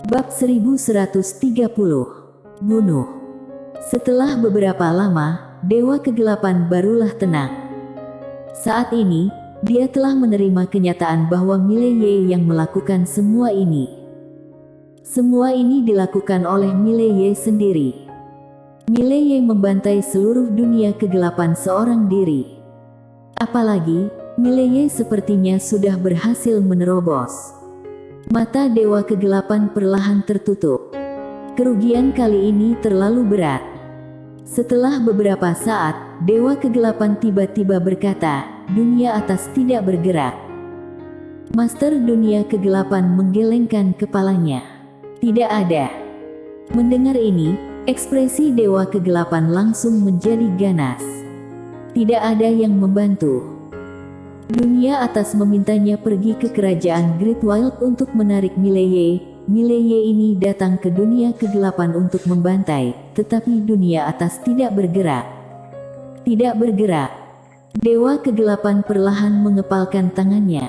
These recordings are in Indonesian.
Bab 1130. Bunuh. Setelah beberapa lama, Dewa Kegelapan barulah tenang. Saat ini, dia telah menerima kenyataan bahwa Mileye yang melakukan semua ini. Semua ini dilakukan oleh Mileye sendiri. Mileye membantai seluruh dunia kegelapan seorang diri. Apalagi, Mileye sepertinya sudah berhasil menerobos. Mata Dewa Kegelapan perlahan tertutup. Kerugian kali ini terlalu berat. Setelah beberapa saat, Dewa Kegelapan tiba-tiba berkata, "Dunia atas tidak bergerak." Master Dunia Kegelapan menggelengkan kepalanya. Tidak ada. Mendengar ini, ekspresi Dewa Kegelapan langsung menjadi ganas. Tidak ada yang membantu. Dunia atas memintanya pergi ke kerajaan Great Wild untuk menarik Mileye. Mileye ini datang ke dunia kegelapan untuk membantai, tetapi dunia atas tidak bergerak. Tidak bergerak. Dewa Kegelapan perlahan mengepalkan tangannya.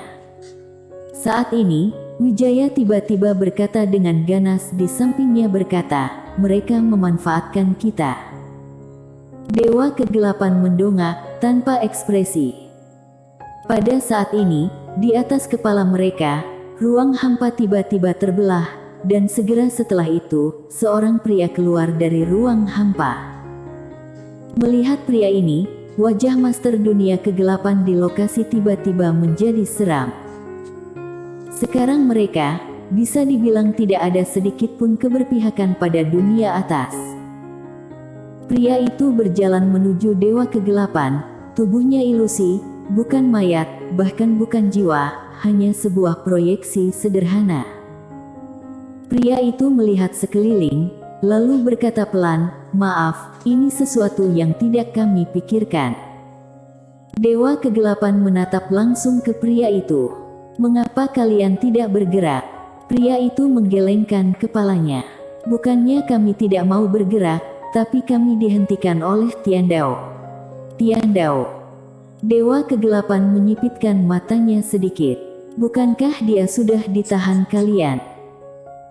Saat ini, Wijaya tiba-tiba berkata dengan ganas di sampingnya berkata, "Mereka memanfaatkan kita." Dewa Kegelapan mendongak, tanpa ekspresi. Pada saat ini, di atas kepala mereka, ruang hampa tiba-tiba terbelah, dan segera setelah itu, seorang pria keluar dari ruang hampa. Melihat pria ini, wajah Master Dunia Kegelapan di lokasi tiba-tiba menjadi seram. Sekarang mereka, bisa dibilang tidak ada sedikit pun keberpihakan pada dunia atas. Pria itu berjalan menuju Dewa Kegelapan, tubuhnya ilusi, bukan mayat, bahkan bukan jiwa, hanya sebuah proyeksi sederhana. Pria itu melihat sekeliling, lalu berkata pelan, "Maaf, ini sesuatu yang tidak kami pikirkan." Dewa Kegelapan menatap langsung ke pria itu. "Mengapa kalian tidak bergerak?" Pria itu menggelengkan kepalanya. "Bukannya kami tidak mau bergerak, tapi kami dihentikan oleh Tiandao." Tiandao. Dewa Kegelapan menyipitkan matanya sedikit. "Bukankah dia sudah ditahan kalian?"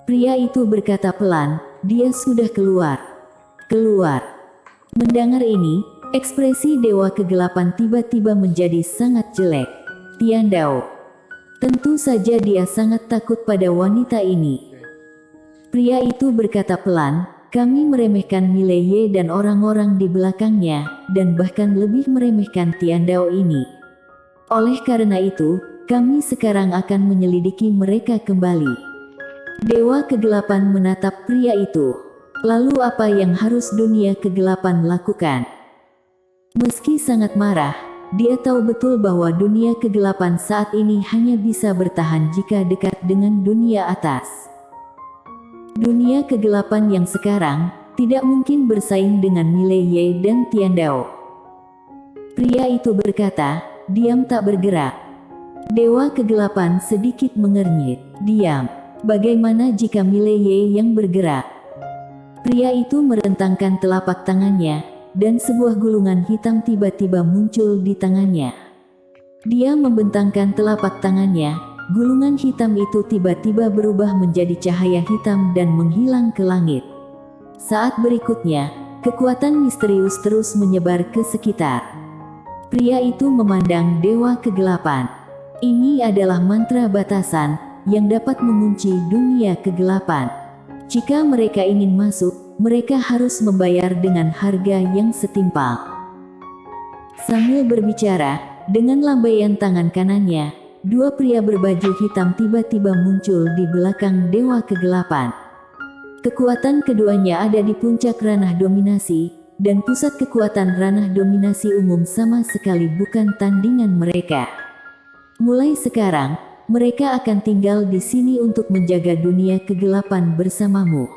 Pria itu berkata pelan, "Dia sudah keluar." Keluar. Mendengar ini, ekspresi Dewa Kegelapan tiba-tiba menjadi sangat jelek. Tiandao. Tentu saja dia sangat takut pada wanita ini. Pria itu berkata pelan, "Kami meremehkan Mileye dan orang-orang di belakangnya, dan bahkan lebih meremehkan Tiandao ini. Oleh karena itu, kami sekarang akan menyelidiki mereka kembali." Dewa Kegelapan menatap pria itu. Lalu apa yang harus dunia kegelapan lakukan? Meski sangat marah, dia tahu betul bahwa dunia kegelapan saat ini hanya bisa bertahan jika dekat dengan dunia atas. Dunia kegelapan yang sekarang, tidak mungkin bersaing dengan Mileye dan Tiandao. Pria itu berkata, "Diam tak bergerak." Dewa Kegelapan sedikit mengernyit. "Diam. Bagaimana jika Mileye yang bergerak?" Pria itu merentangkan telapak tangannya, dan sebuah gulungan hitam tiba-tiba muncul di tangannya. Dia membentangkan telapak tangannya. Gulungan hitam itu tiba-tiba berubah menjadi cahaya hitam dan menghilang ke langit. Saat berikutnya, kekuatan misterius terus menyebar ke sekitar. Pria itu memandang Dewa Kegelapan. Ini adalah mantra batasan, yang dapat mengunci dunia kegelapan. Jika mereka ingin masuk, mereka harus membayar dengan harga yang setimpal. Sambil berbicara, dengan lambaian tangan kanannya, dua pria berbaju hitam tiba-tiba muncul di belakang Dewa Kegelapan. Kekuatan keduanya ada di puncak ranah dominasi, dan pusat kekuatan ranah dominasi umum sama sekali bukan tandingan mereka. Mulai sekarang, mereka akan tinggal di sini untuk menjaga dunia kegelapan bersamamu.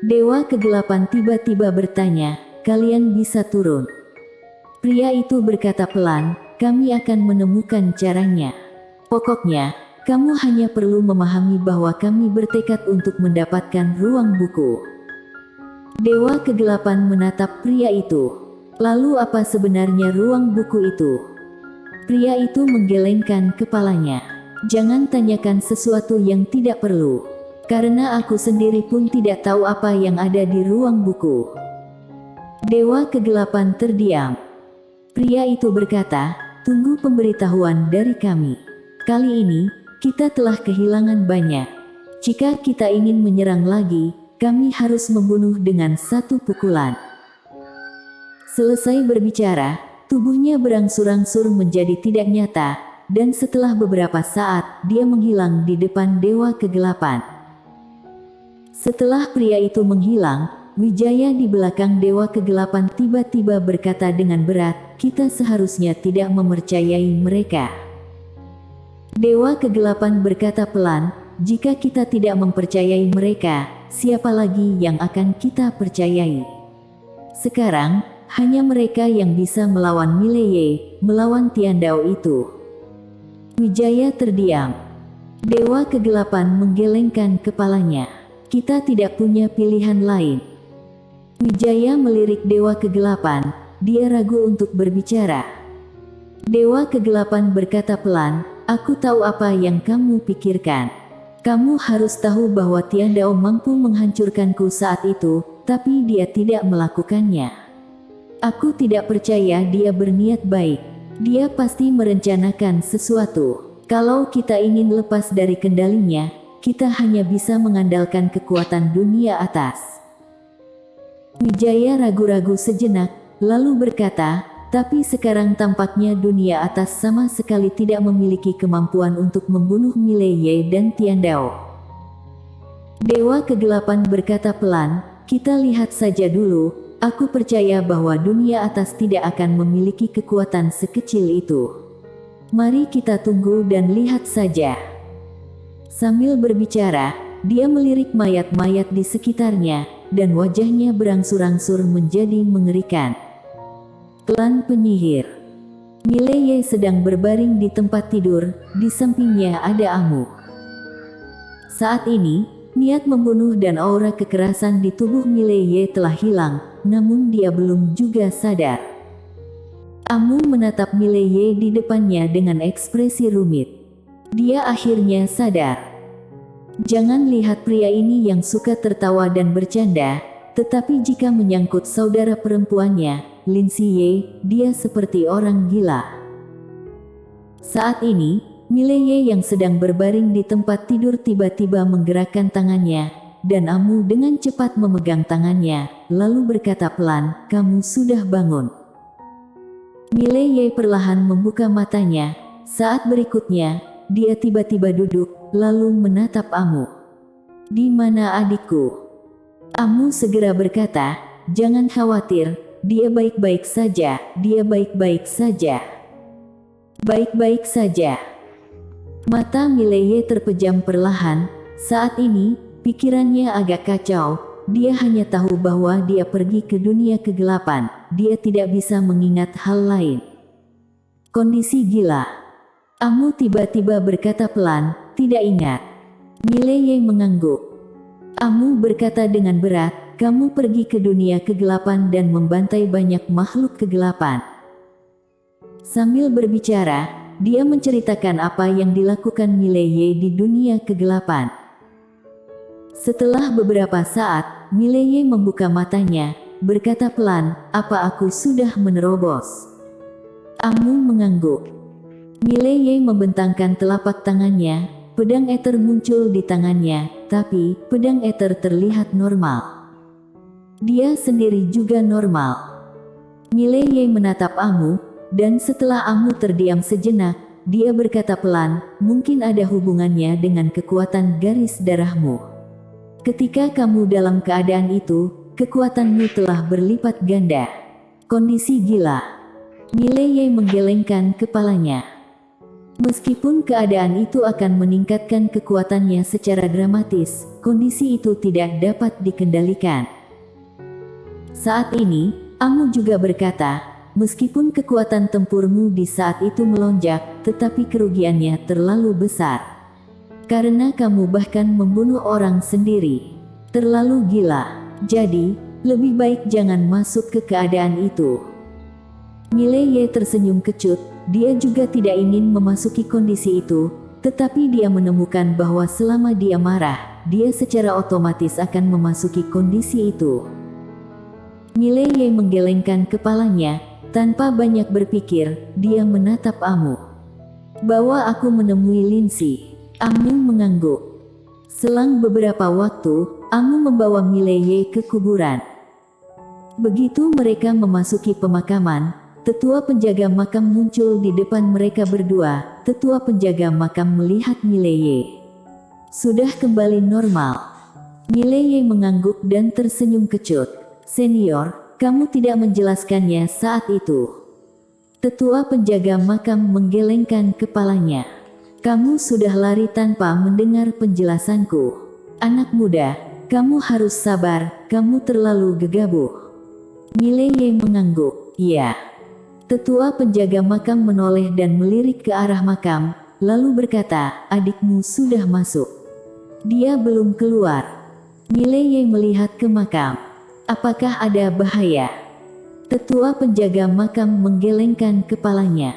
Dewa Kegelapan tiba-tiba bertanya, "Kalian bisa turun?" Pria itu berkata pelan, "Kami akan menemukan caranya. Pokoknya, kamu hanya perlu memahami bahwa kami bertekad untuk mendapatkan ruang buku." Dewa Kegelapan menatap pria itu. "Lalu apa sebenarnya ruang buku itu?" Pria itu menggelengkan kepalanya. "Jangan tanyakan sesuatu yang tidak perlu. karena aku sendiri pun tidak tahu apa yang ada di ruang buku. Dewa Kegelapan terdiam. Pria itu berkata, tunggu pemberitahuan dari kami. Kali ini, kita telah kehilangan banyak. Jika kita ingin menyerang lagi, kami harus membunuh dengan satu pukulan. Selesai berbicara, tubuhnya berangsur-angsur menjadi tidak nyata, dan setelah beberapa saat, dia menghilang di depan Dewa Kegelapan. Setelah pria itu menghilang, Wijaya di belakang Dewa Kegelapan tiba-tiba berkata dengan berat, kita seharusnya tidak mempercayai mereka. Dewa Kegelapan berkata pelan, jika kita tidak mempercayai mereka, siapa lagi yang akan kita percayai? Sekarang, hanya mereka yang bisa melawan Mileye, melawan Tiandao itu. Wijaya terdiam. Dewa Kegelapan menggelengkan kepalanya. Kita tidak punya pilihan lain. Wijaya melirik Dewa Kegelapan, dia ragu untuk berbicara. Dewa Kegelapan berkata pelan, aku tahu apa yang kamu pikirkan. Kamu harus tahu bahwa Tiandao mampu menghancurkanku saat itu, tapi dia tidak melakukannya. Aku tidak percaya dia berniat baik. Dia pasti merencanakan sesuatu. Kalau kita ingin lepas dari kendalinya, kita hanya bisa mengandalkan kekuatan dunia atas. Wijaya ragu-ragu sejenak, lalu berkata, tapi sekarang tampaknya dunia atas sama sekali tidak memiliki kemampuan untuk membunuh Mileye dan Tiandao. Dewa Kegelapan berkata pelan, kita lihat saja dulu, aku percaya bahwa dunia atas tidak akan memiliki kekuatan sekecil itu. Mari kita tunggu dan lihat saja. Sambil berbicara, dia melirik mayat-mayat di sekitarnya, dan wajahnya berangsur-angsur menjadi mengerikan. Klan penyihir. Mileye sedang berbaring di tempat tidur, di sampingnya ada Amu. Saat ini, niat membunuh dan aura kekerasan di tubuh Mileye telah hilang, namun dia belum juga sadar. Amu menatap Mileye di depannya dengan ekspresi rumit. Dia akhirnya sadar. Jangan lihat pria ini yang suka tertawa dan bercanda, tetapi jika menyangkut saudara perempuannya, Lin Siye, dia seperti orang gila. Saat ini, Mileye yang sedang berbaring di tempat tidur tiba-tiba menggerakkan tangannya, dan Amu dengan cepat memegang tangannya, lalu berkata pelan, kamu sudah bangun. Mileye perlahan membuka matanya, saat berikutnya, dia tiba-tiba duduk, lalu menatap Amu. Di mana adikku? Amu segera berkata, jangan khawatir, dia baik-baik saja, dia baik-baik saja. Baik-baik saja. Mata Mileye terpejam perlahan, saat ini, pikirannya agak kacau, dia hanya tahu bahwa dia pergi ke dunia kegelapan, dia tidak bisa mengingat hal lain. Kondisi gila. Amu tiba-tiba berkata pelan, tidak ingat. Mileye mengangguk. Amu berkata dengan berat, kamu pergi ke dunia kegelapan dan membantai banyak makhluk kegelapan. Sambil berbicara, dia menceritakan apa yang dilakukan Mileye di dunia kegelapan. Setelah beberapa saat, Mileye membuka matanya, berkata pelan, apa aku sudah menerobos? Amu mengangguk. Mileye membentangkan telapak tangannya, pedang eter muncul di tangannya, tapi pedang eter terlihat normal. Dia sendiri juga normal. Mileye menatap Amu, dan setelah Amu terdiam sejenak, dia berkata pelan, mungkin ada hubungannya dengan kekuatan garis darahmu. Ketika kamu dalam keadaan itu, kekuatanmu telah berlipat ganda. Kondisi gila. Mileye menggelengkan kepalanya. Meskipun keadaan itu akan meningkatkan kekuatannya secara dramatis, kondisi itu tidak dapat dikendalikan. Saat ini, Amu juga berkata, meskipun kekuatan tempurmu di saat itu melonjak, tetapi kerugiannya terlalu besar. Karena kamu bahkan membunuh orang sendiri. Terlalu gila. Jadi, lebih baik jangan masuk ke keadaan itu. Mileye tersenyum kecut. Dia juga tidak ingin memasuki kondisi itu, tetapi dia menemukan bahwa selama dia marah, dia secara otomatis akan memasuki kondisi itu. Mileye menggelengkan kepalanya, tanpa banyak berpikir, dia menatap Amu. "Bawa aku menemui Lindsay." Amu mengangguk. Selang beberapa waktu, Amu membawa Mileye ke kuburan. Begitu mereka memasuki pemakaman, tetua penjaga makam muncul di depan mereka berdua. Tetua penjaga makam melihat Mileye sudah kembali normal. Mileye mengangguk dan tersenyum kecut. "Senior, kamu tidak menjelaskannya saat itu." Tetua penjaga makam menggelengkan kepalanya. "Kamu sudah lari tanpa mendengar penjelasanku. Anak muda, kamu harus sabar, kamu terlalu gegabah." Mileye mengangguk. "Iya." Tetua penjaga makam menoleh dan melirik ke arah makam, lalu berkata, "Adikmu sudah masuk. Dia belum keluar." Mileye melihat ke makam. "Apakah ada bahaya?" Tetua penjaga makam menggelengkan kepalanya.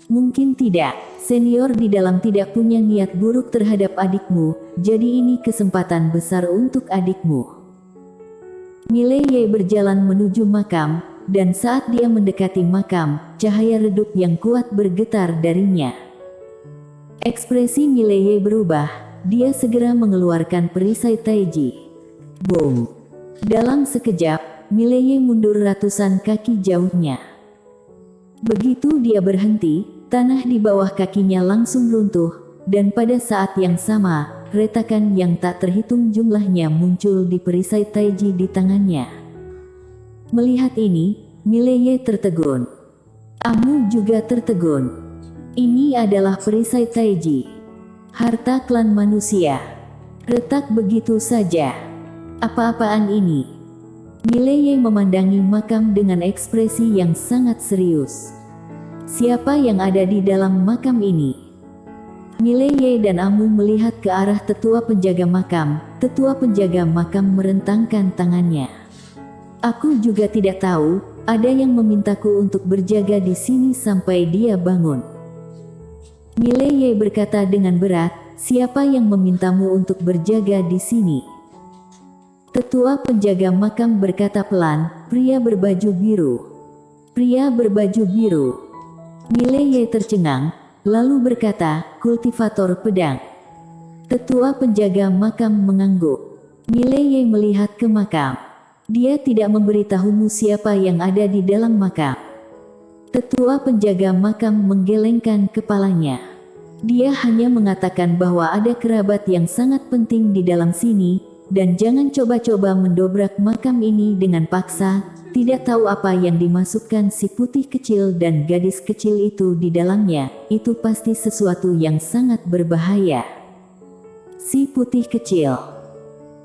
"Mungkin tidak. Senior di dalam tidak punya niat buruk terhadap adikmu, jadi ini kesempatan besar untuk adikmu." Mileye berjalan menuju makam, dan saat dia mendekati makam, cahaya redup yang kuat bergetar darinya. Ekspresi Mileye berubah, dia segera mengeluarkan perisai taiji. Boom! Dalam sekejap, Mileye mundur ratusan kaki jauhnya. Begitu dia berhenti, tanah di bawah kakinya langsung runtuh, dan pada saat yang sama, retakan yang tak terhitung jumlahnya muncul di perisai taiji di tangannya. Melihat ini, Mileye tertegun. Amu juga tertegun. Ini adalah perisai taiji, harta klan manusia. Retak begitu saja. Apa-apaan ini? Mileye memandangi makam dengan ekspresi yang sangat serius. Siapa yang ada di dalam makam ini? Mileye dan Amu melihat ke arah tetua penjaga makam. Tetua penjaga makam merentangkan tangannya. "Aku juga tidak tahu, ada yang memintaku untuk berjaga di sini sampai dia bangun." Mileye berkata dengan berat, "Siapa yang memintamu untuk berjaga di sini?" Tetua penjaga makam berkata pelan, "Pria berbaju biru." "Pria berbaju biru." Mileye tercengang, lalu berkata, "Kultivator pedang." Tetua penjaga makam mengangguk. Mileye melihat ke makam. "Dia tidak memberitahumu siapa yang ada di dalam makam." Tetua penjaga makam menggelengkan kepalanya. "Dia hanya mengatakan bahwa ada kerabat yang sangat penting di dalam sini, dan jangan coba-coba mendobrak makam ini dengan paksa." Tidak tahu apa yang dimasukkan si putih kecil dan gadis kecil itu di dalamnya, itu pasti sesuatu yang sangat berbahaya. Si putih kecil.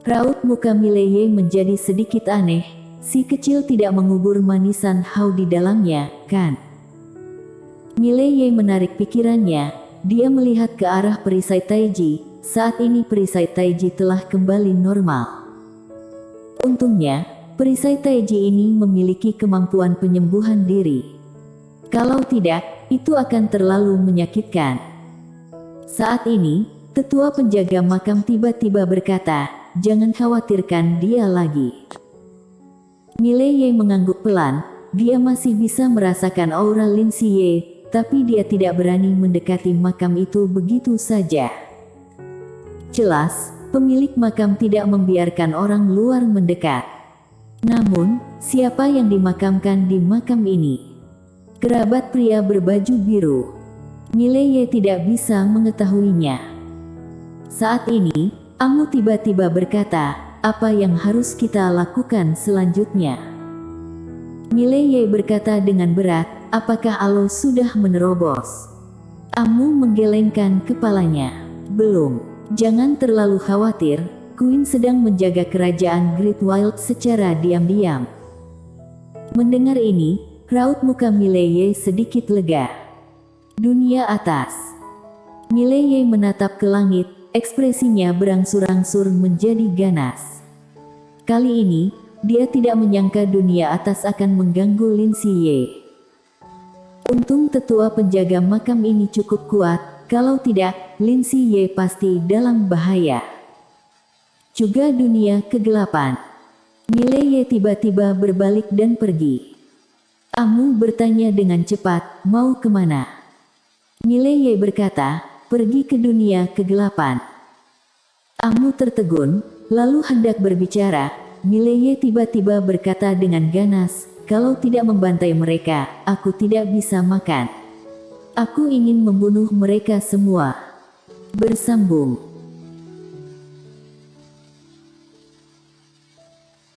Raut muka Mileye menjadi sedikit aneh, si kecil tidak mengubur manisan hau di dalamnya, kan? Mileye menarik pikirannya, dia melihat ke arah perisai taiji, saat ini perisai taiji telah kembali normal. Untungnya, perisai taiji ini memiliki kemampuan penyembuhan diri. Kalau tidak, itu akan terlalu menyakitkan. Saat ini, tetua penjaga makam tiba-tiba berkata, "Jangan khawatirkan dia lagi." Mileye mengangguk pelan, dia masih bisa merasakan aura Lindsay, tapi dia tidak berani mendekati makam itu begitu saja. Jelas, pemilik makam tidak membiarkan orang luar mendekat. Namun, siapa yang dimakamkan di makam ini? Kerabat pria berbaju biru. Mileye tidak bisa mengetahuinya. Saat ini, Amu tiba-tiba berkata, "Apa yang harus kita lakukan selanjutnya?" Mileye berkata dengan berat, "Apakah Alo sudah menerobos?" Amu menggelengkan kepalanya. "Belum. Jangan terlalu khawatir, Queen sedang menjaga kerajaan Great Wild secara diam-diam." Mendengar ini, raut muka Mileye sedikit lega. Dunia atas. Mileye menatap ke langit, ekspresinya berangsur-angsur menjadi ganas. Kali ini, dia tidak menyangka dunia atas akan mengganggu Lindsay. Untung tetua penjaga makam ini cukup kuat, kalau tidak, Lin Si Ye pasti dalam bahaya. Juga dunia kegelapan. Mile Ye tiba-tiba berbalik dan pergi. Amu bertanya dengan cepat, mau kemana? Mile Ye berkata, pergi ke dunia kegelapan. Amu tertegun, lalu hendak berbicara. Mile Ye tiba-tiba berkata dengan ganas, kalau tidak membantai mereka, aku tidak bisa makan. Aku ingin membunuh mereka semua. Bersambung.